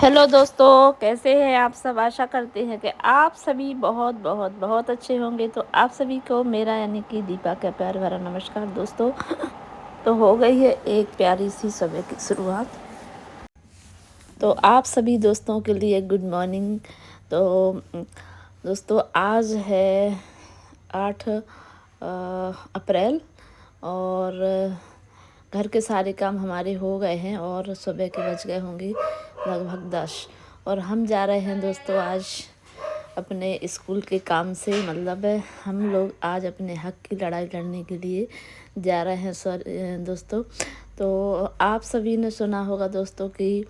Hello दोस्तों, कैसे हैं आप सब। आशा करते हैं कि आप सभी बहुत बहुत बहुत अच्छे होंगे। तो आप सभी को मेरा यानी कि दीपा का प्यार भरा नमस्कार दोस्तों। तो हो गई है एक प्यारी सी सुबह की शुरुआत। तो आप सभी दोस्तों के लिए गुड मॉर्निंग। तो दोस्तों आज है 8 अप्रैल और घर के सारे काम हमारे हो गए हैं और सुबह के बज गए होंगे लगभग 10। और हम जा रहे हैं दोस्तों आज अपने स्कूल के काम से, मतलब हम लोग आज अपने हक की लड़ाई लड़ने के लिए जा रहे हैं सर दोस्तों। तो आप सभी ने सुना होगा दोस्तों कि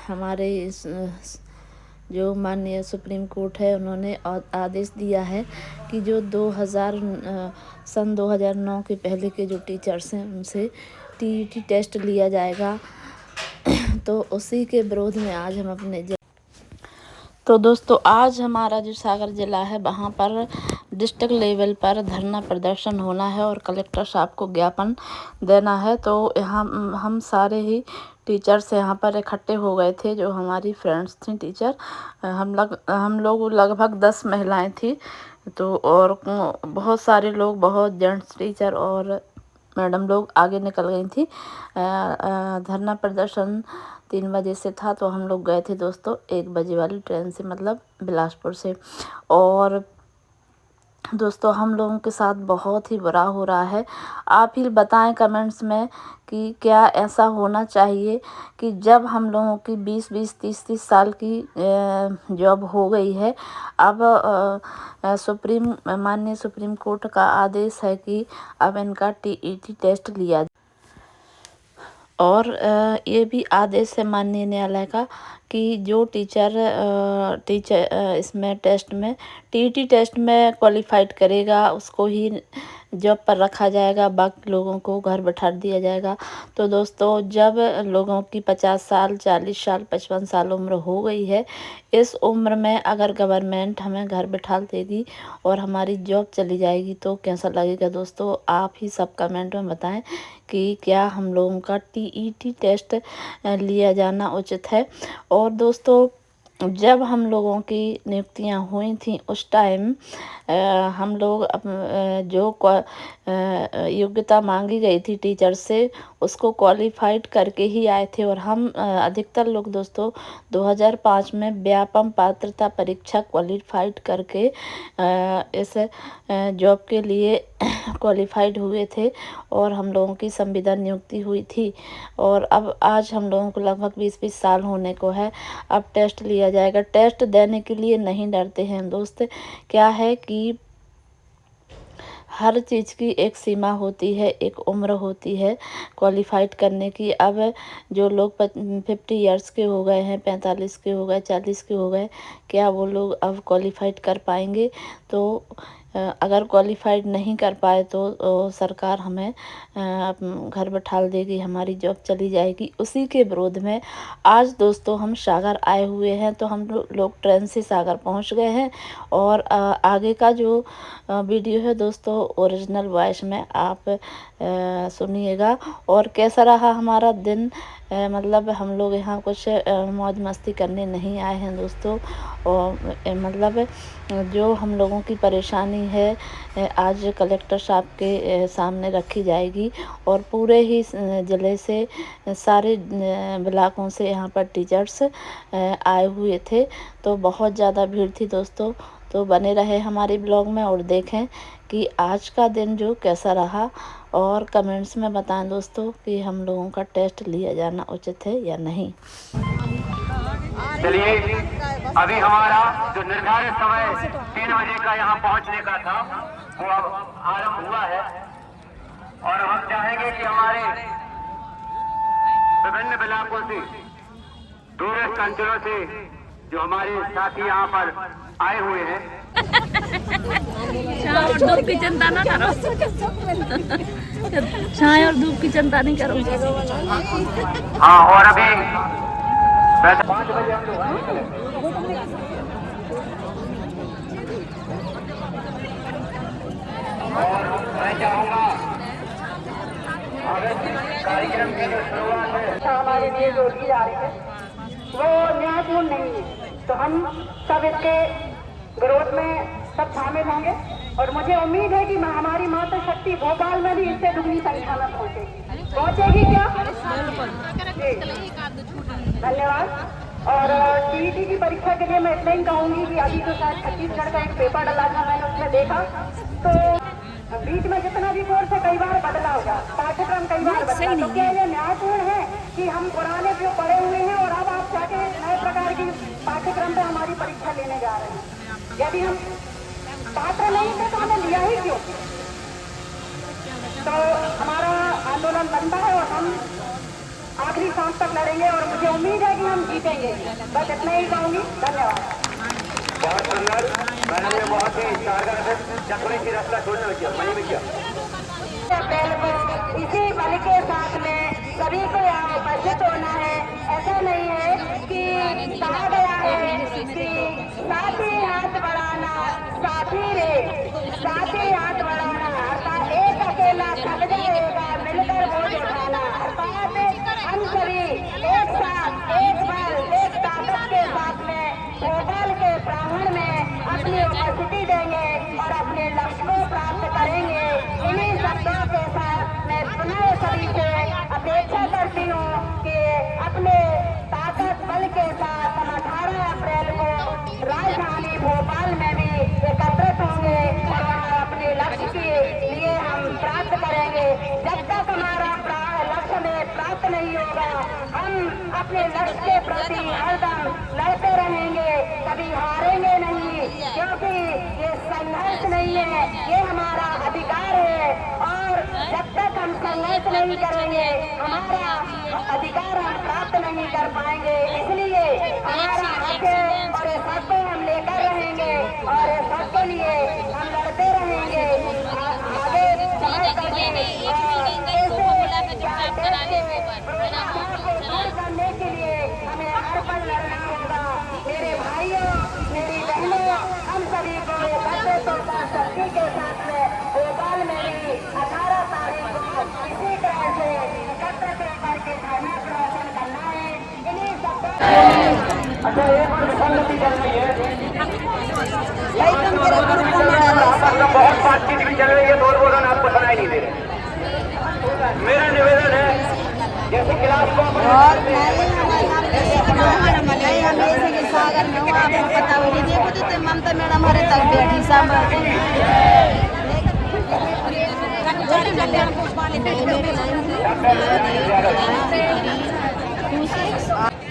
हमारे जो माननीय सुप्रीम कोर्ट है उन्होंने आदेश दिया है कि जो 2009 के पहले के जो टीचर्स हैं उनसे टीईटी टेस्ट लिया जाएगा। तो उसी के विरोध में आज हम अपने तो दोस्तों आज हमारा जो सागर ज़िला है वहाँ पर डिस्ट्रिक्ट लेवल पर धरना प्रदर्शन होना है और कलेक्टर साहब को ज्ञापन देना है। तो यहाँ हम सारे ही टीचर्स यहाँ पर इकट्ठे हो गए थे, जो हमारी फ्रेंड्स थी टीचर। हम लोग लगभग 10 महिलाएं थी। तो और बहुत सारे लोग, बहुत जेंट्स टीचर और मैडम लोग आगे निकल गई थी। धरना प्रदर्शन 3 बजे से था, तो हम लोग गए थे दोस्तों 1 बजे वाली ट्रेन से, मतलब बिलासपुर से। और दोस्तों हम लोगों के साथ बहुत ही बुरा हो रहा है। आप ही बताएं कमेंट्स में कि क्या ऐसा होना चाहिए कि जब हम लोगों की 20-20, 30-30 साल की जॉब हो गई है, अब माननीय सुप्रीम कोर्ट का आदेश है कि अब इनका टीईटी टेस्ट लिया। और ये भी आदेश है माननीय न्यायालय का कि जो टीचर इसमें टेस्ट में टीईटी टेस्ट में क्वालिफाइड करेगा उसको ही जॉब पर रखा जाएगा, बाकी लोगों को घर बैठा दिया जाएगा। तो दोस्तों जब लोगों की 50 साल, 40 साल, 55 साल उम्र हो गई है, इस उम्र में अगर गवर्नमेंट हमें घर बैठा देगी और हमारी जॉब चली जाएगी तो कैसा लगेगा दोस्तों। आप ही सब कमेंट में बताएं कि क्या हम लोगों का टीईटी टेस्ट लिया जाना उचित है। और दोस्तों जब हम लोगों की नियुक्तियां हुई थी उस टाइम हम लोग जो योग्यता मांगी गई थी टीचर से उसको क्वालिफाइड करके ही आए थे। और हम अधिकतर लोग दोस्तों 2005 में व्यापम पात्रता परीक्षा क्वालिफाइड करके इस जॉब के लिए क्वालिफाइड हुए थे और हम लोगों की संविदा नियुक्ति हुई थी। और अब आज हम लोगों को लगभग 20-20 साल होने को है, अब टेस्ट लिया जाएगा। टेस्ट देने के लिए नहीं डरते हैं दोस्त। क्या है कि हर चीज़ की एक सीमा होती है, एक उम्र होती है क्वालिफाइड करने की। अब जो लोग 50 इयर्स के हो गए हैं, 45 के हो गए, 40 के हो गए, क्या वो लोग अब क्वालिफाइड कर पाएंगे? तो अगर क्वालिफाइड नहीं कर पाए तो सरकार हमें घर बैठा देगी, हमारी जॉब चली जाएगी। उसी के विरोध में आज दोस्तों हम सागर आए हुए हैं। तो हम लोग ट्रेन से सागर पहुंच गए हैं और आगे का जो वीडियो है दोस्तों ओरिजिनल वॉइस में आप सुनिएगा। और कैसा रहा हमारा दिन, मतलब हम लोग यहाँ कुछ मौज मस्ती करने नहीं आए हैं दोस्तों। और मतलब जो हम लोगों की परेशानी है आज कलेक्टर साहब के सामने रखी जाएगी। और पूरे ही ज़िले से सारे ब्लॉकों से यहाँ पर टीचर्स आए हुए थे। तो बहुत ज़्यादा भीड़ थी दोस्तों। तो बने रहे हमारे ब्लॉग में और देखें कि आज का दिन जो कैसा रहा। और कमेंट्स में बताएं दोस्तों कि हम लोगों का टेस्ट लिया जाना उचित है या नहीं। चलिए अभी हमारा जो निर्धारित समय 3 बजे का यहाँ पहुँचने का था वो अब आरंभ हुआ है। और हम चाहेंगे कि हमारे विभिन्न ब्लॉकों से, दूरस्थ अंचलों से जो हमारे साथी यहाँ पर आए हुए हैं, चाय और धूप की चिंता ना करो। चाय और धूप की चिंता नहीं करो। हाँ, और अभी 5 बजे हम लोग आएंगे। और मैं चाहूँगा अगर कार्यक्रम की जो शुरुआत है हमारे लिए जो की जा रही है वो न्यायपूर्ण नहीं है। तो हम सब इसके विरोध में सब शामिल होंगे और मुझे उम्मीद है कि हमारी माता शक्ति भोपाल में भी इससे दुगनी संख्या में पहुंचेगी क्या? धन्यवाद। और टीईटी की परीक्षा के लिए मैं इतना ही कहूंगी कि अभी तो शायद छत्तीसगढ़ का एक पेपर डला था, मैंने उसमें देखा तो बीच में जितना भी कोर्स है कई बार बदला होगा, पाठ्यक्रम कई बार बदला। तो क्या ये न्यायपूर्ण है कि हम पुराने जो पढ़े हुए हैं और अब आप जाके नए प्रकार की पाठ्यक्रम पे हमारी परीक्षा लेने जा रहे हैं? यदि हम पात्र नहीं थे तो हमें लिया ही क्यों? तो हमारा आंदोलन बनता है और हम आखिरी सांस तक लड़ेंगे और मुझे उम्मीद है कि हम जीतेंगे। बस इतना ही कहूंगी। धन्यवाद। बहुत सुंदर मैडम ने बहुत ही कारगर है। चक्री की रास्ता छोड़ने में किया मनी में किया। अप्रैल को इसी बल के साथ में सभी को यहाँ उपस्थित होना है। ऐसा नहीं है कि कहा गया है कि साथी हाथ बढ़ाना साथी रे, साथी हाथ बढ़ाना अर्थात एक अकेला थक जाएगा मिलकर बोझ उठाना। अर्थात हम सभी एक साथ एक बल एक ताकत के साथ में भोपाल के प्रांगण में अपनी उपस्थिति देंगे और अपने लक्ष्य को प्राप्त करेंगे। इन्हीं शब्दों के साथ मैं पुनः सभी से अपेक्षा करती हूँ कि अपने ताकत बल के साथ हम 18 अप्रैल को राजधानी भोपाल में भी एकत्रित होंगे और वहाँ अपने लक्ष्य के लिए हम प्राप्त करेंगे। जब तक हमारा लक्ष्य में प्राप्त नहीं होगा हम अपने लक्ष्य के प्रति हरदम लड़ते रहेंगे, कभी हारेंगे नहीं, क्योंकि ये संघर्ष नहीं है, ये हमारा अधिकार है। और जब तक हम संघर्ष नहीं करेंगे हमारा अधिकार हम प्राप्त नहीं कर पाएंगे। इसलिए हमारा हक है और इस हक को हम लेकर रहेंगे और इस हक के लिए हम लड़ते रहेंगे आगे समय करके दूर करने के लिए हमें हर पल लड़ना होगा। मेरे भाइयों मेरी बहनों हम सभी को शक्ति के साथ में भोपाल में भी 18 तारीख को इसी तरह से एकत्र करके धरना प्रदर्शन करना है। इन्हीं शब्दों अच्छा एक और विसंगति चल रही है, बहुत बातचीत भी चल रही है, दो बोलन आपको सुनाई नहीं दे रहे। मेरा निवेदन है जैसे क्लास को सागर में हुआ आपको पता हो नहीं देखो तो ममता मैडम हमारे तक बैठी सब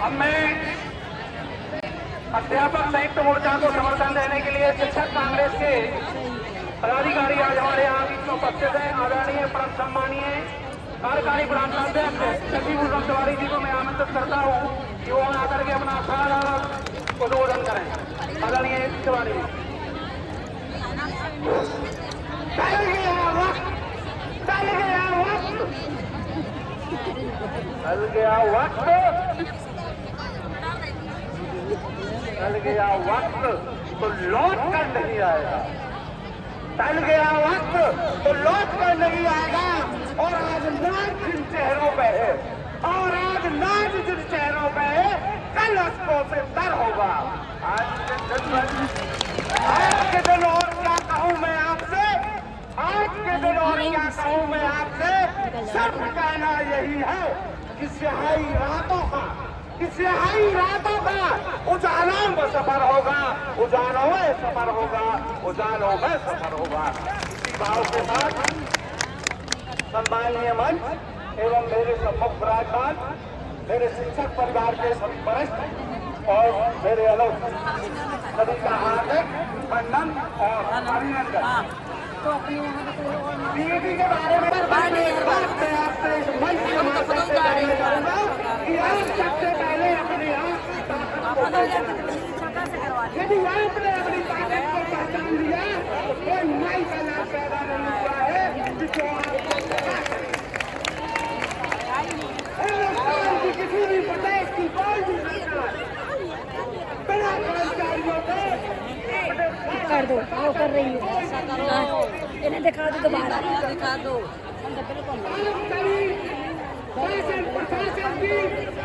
अब मैं अध्यापक संयुक्त मोर्चा को समर्थन देने के लिए शिक्षक कांग्रेस के पदाधिकारी आज हमारे यहाँ बीच में उपस्थित है। आदरणीय परम सम्मानीय कार्यकारी प्रधानाध्यक्ष शशिभूषण तिवारी जी को मैं आमंत्रित करता हूँ कि वो आकर के अपना सारा उद्बोधन करें। आदरणीय तिवारी जी। चल गया वक्त, चल गया वक्त, चल गया वक्त, चल गया वक्त तो लौट कर नहीं आएगा। चल गया वक्त तो लौट कर नहीं आएगा। और आज नाच जिन चेहरों पे है, और आज नाच जिन चेहरों पे है, कल उसको से डर होगा। आज के दिन और क्या कहूँ मैं आपसे, आज के दिन और क्या कहूँ मैं आपसे, सिर्फ कहना यही है कि स्याही रातों का उजालों में सफर होगा, उजालों में सफर होगा, उजालों में सफर होगा। इसी भाव के साथ सम्मानीय मंच एवं मेरे सम्मुख विराजमान मेरे शिक्षक परिवार के सभी वरिष्ठ और मेरे अलग सभी का हार्दिक वंदन और अभिनंदन। बीजेपी के बारे में आपसे इस मंच के माध्यम से जानना चाहूंगा कि आप सबसे पहले अपने यदि आपने अपनी ताकत को पहचान लिया तो कोई नई कला पैदा नहीं हुआ है जिसको हिंदुस्तान की किसी भी प्रदेश की कोई भी सरकार बिना कर्मचारियों को कर दो वो कर रही है इन्हें दिखा दो दोबारा दिखा दो शासन प्रशासन की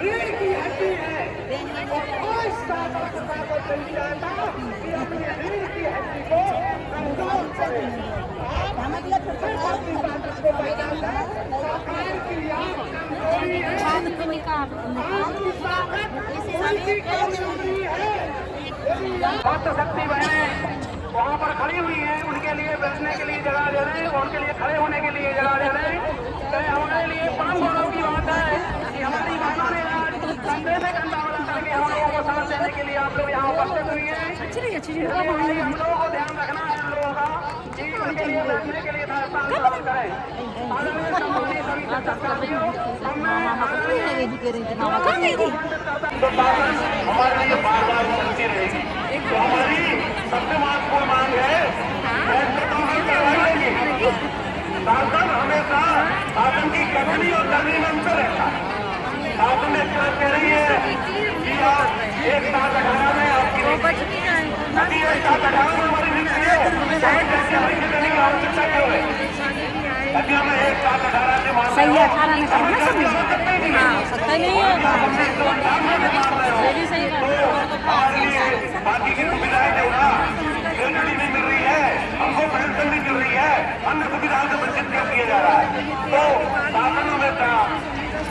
रीढ़ की हड्डी है नहीं चाहता कि अपने वीर की हस्ती को कमजोर करे। अपनी ताकत को बढ़ाकर सरकार की आप कमजोरी है, आपकी ताकत उनकी कमजोरी है। भक्त शक्ति बहनें वहाँ पर खड़ी हुई हैं, उनके लिए बैठने के लिए जगह दे दें, उनके लिए खड़े होने के लिए जगह दे दें। तो हमारे लिए परम गौरव की बात है कि हमारी बहनों ने आज कंधे से कंधा मिला करके हम लोगों को साथ देने के लिए आप लोग यहाँ उपस्थित हुई हैं। इसलिए भाई हम लोगों को ध्यान रखना है हम लोगों का कि उनके लिए बैठने के लिए स्थान प्राप्त करें। आदरणीय सम्मानित सभी सदस्यों, हमारे लिए बार बार चलती रहेगी। तो हमारी सबसे महत्वपूर्ण मांग है शासन हमेशा शासन की कथनी और करनी में अंतर रहता है। शासन ने इतना कह रही है कि आप 1/18 में आपकी नदी 1/18 में हमारी मिलती है, चाहे कैसे हमारी देने की आवश्यकता क्यों है? नदियों में 1/18 से मारते हो, बाकी की सुविधाएं जो ना रेलगाड़ी नहीं मिल रही है, हमको पेंशन नहीं मिल रही है, अन्य सुविधाओं से वंचित कर दिया जा रहा है। तो शासन में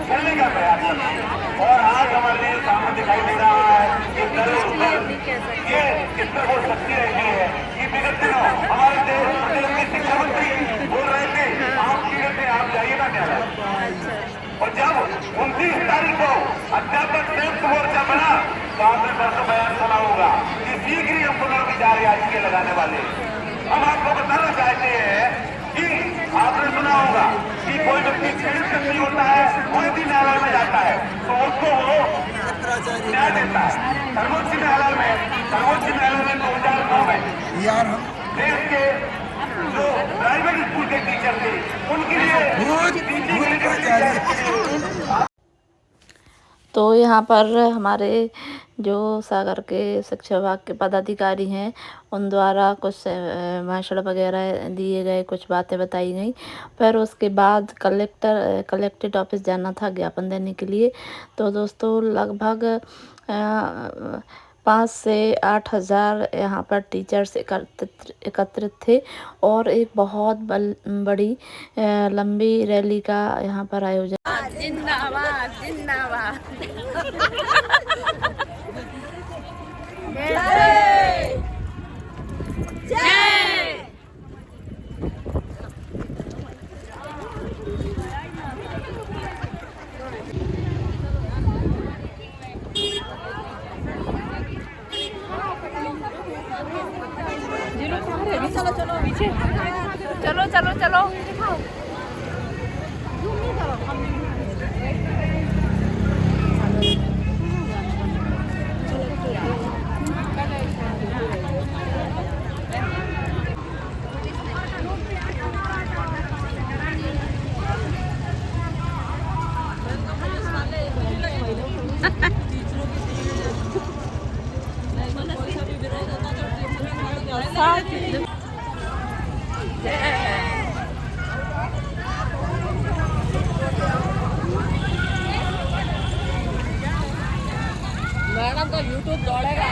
करने का प्रयास करना है। और आज हमारे लिए सामने दिखाई दे रहा है कि ये किस तरह हो सकती रही है कि विगत दिनों हमारे देश के शिक्षा मंत्री बोल रहे थे आप टिकट आप जाइए ना क्या। और जब 29 तारीख को अध्यापक संयुक्त मोर्चा बना तो आपने परसों बयान सुना होगा कि शीघ्र ही हम पुनर्विचार याचिका लगाने वाले। हम आपको बताना चाहते हैं कि आपने सुना होगा कि कोई व्यक्ति पीड़ित व्यक्ति होता है, कोई भी न्यायालय में जाता है तो उसको वो न्याय देता है। सर्वोच्च न्यायालय में 2009 में देश के जो प्राइवेट स्कूल के टीचर थे उनके लिए तो यहाँ पर हमारे जो सागर के शिक्षा विभाग के पदाधिकारी हैं उन द्वारा कुछ भाषण वगैरह दिए गए, कुछ बातें बताई गई। फिर उसके बाद कलेक्टेड ऑफिस जाना था ज्ञापन देने के लिए। तो दोस्तों लगभग 5 से 8 हज़ार यहाँ पर टीचर्स एकत्रित थे और एक बहुत बड़ी लंबी रैली का यहाँ पर आयोजन। जिंदाबाद जिंदाबाद चलो चलो पीछे चलो चलो चलो मैडम का यूट्यूब दौड़ेगा।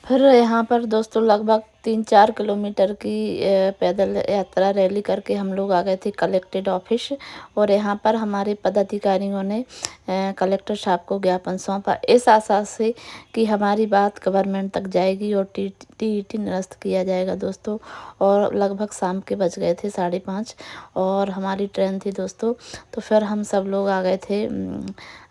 फिर यहाँ पर दोस्तों लगभग 3-4 किलोमीटर की पैदल यात्रा रैली करके हम लोग आ गए थे कलेक्टेड ऑफिस। और यहाँ पर हमारे पदाधिकारियों ने कलेक्टर साहब को ज्ञापन सौंपा इस आशा से कि हमारी बात गवर्नमेंट तक जाएगी और टीईटी निरस्त किया जाएगा दोस्तों। और लगभग शाम के बज गए थे 5:30 और हमारी ट्रेन थी दोस्तों। तो फिर हम सब लोग आ गए थे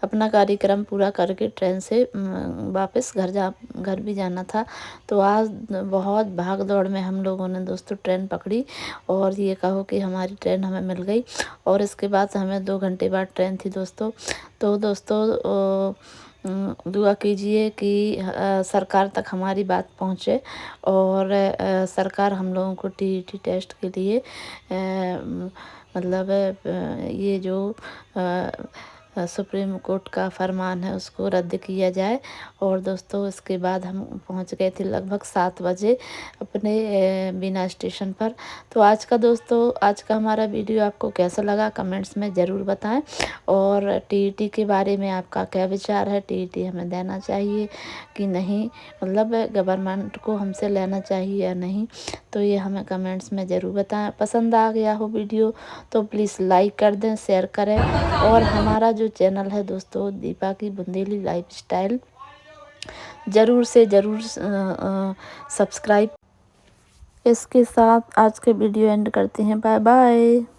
अपना कार्यक्रम पूरा करके ट्रेन से वापस घर भी जाना था। तो आज बहुत भाग दौड़ में हम लोगों ने दोस्तों ट्रेन पकड़ी और ये कहो कि हमारी ट्रेन हमें मिल गई। और इसके बाद हमें 2 घंटे बाद ट्रेन थी दोस्तों। तो दोस्तों दुआ कीजिए कि सरकार तक हमारी बात पहुँचे और सरकार हम लोगों को टीईटी टेस्ट के लिए मतलब ये जो सुप्रीम कोर्ट का फरमान है उसको रद्द किया जाए। और दोस्तों इसके बाद हम पहुंच गए थे लगभग 7 बजे अपने बीना स्टेशन पर। तो आज का हमारा वीडियो आपको कैसा लगा कमेंट्स में ज़रूर बताएं। और टीईटी के बारे में आपका क्या विचार है, टीईटी हमें देना चाहिए कि नहीं, मतलब गवर्नमेंट को हमसे लेना चाहिए या नहीं, तो ये हमें कमेंट्स में ज़रूर बताएं। पसंद आ गया हो वीडियो तो प्लीज़ लाइक कर दें, शेयर करें। और हमारा जो चैनल है दोस्तों दीपा की बुंदेली लाइफस्टाइल, ज़रूर से ज़रूर सब्सक्राइब। इसके साथ आज के वीडियो एंड करते हैं। Bye bye.